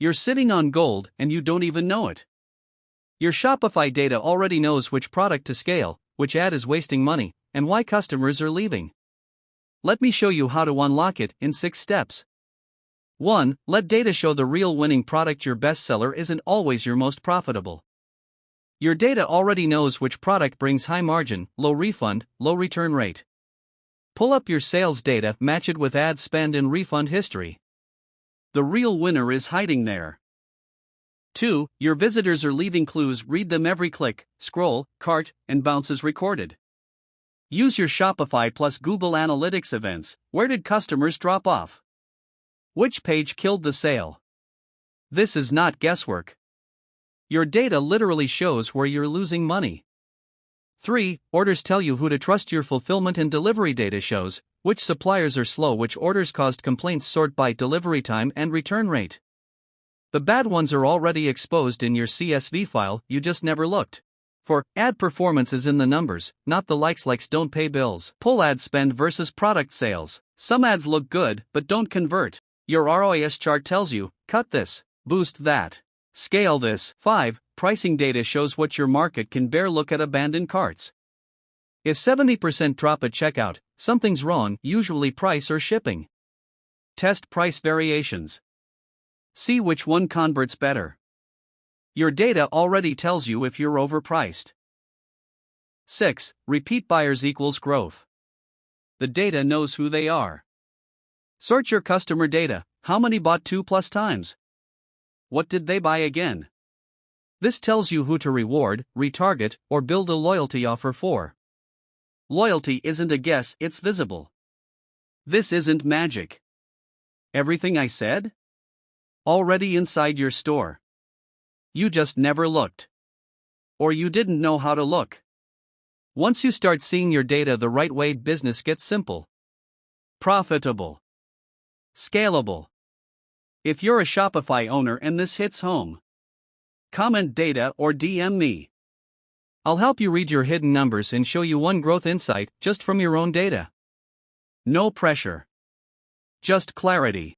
You're sitting on gold and you don't even know it. Your Shopify data already knows which product to scale, which ad is wasting money, and why customers are leaving. Let me show you how to unlock it in 6 steps. 1. Let data show the real winning product. Your bestseller isn't always your most profitable. Your data already knows which product brings high margin, low refund, low return rate. Pull up your sales data, match it with ad spend and refund history. The real winner is hiding there. 2. Your visitors are leaving clues. Read them. Every click, scroll, cart, and bounce is recorded. Use your Shopify plus Google Analytics events. Where did customers drop off? Which page killed the sale? This is not guesswork. Your data literally shows where you're losing money. 3. Orders tell you who to trust. Your fulfillment and delivery data shows which suppliers are slow, which orders caused complaints. Sort by delivery time and return rate. The bad ones are already exposed in your CSV file, you just never looked. For ad performance is in the numbers, not the likes. Likes don't pay bills. Pull ad spend versus product sales. Some ads look good but don't convert. Your ROAS chart tells you, cut this, boost that, scale this. 5. Pricing data shows what your market can bear. Look at abandoned carts. If 70% drop at checkout, something's wrong, usually price or shipping. Test price variations. See which one converts better. Your data already tells you if you're overpriced. 6. Repeat buyers equals growth. The data knows who they are. Sort your customer data. How many bought 2+ times? What did they buy again? This tells you who to reward, retarget, or build a loyalty offer for. Loyalty isn't a guess, it's visible. This isn't magic. Everything I said? Already inside your store. You just never looked. Or you didn't know how to look. Once you start seeing your data the right way, business gets simple, profitable, scalable. If you're a Shopify owner and this hits home, comment data or DM me. I'll help you read your hidden numbers and show you one growth insight just from your own data. No pressure. Just clarity.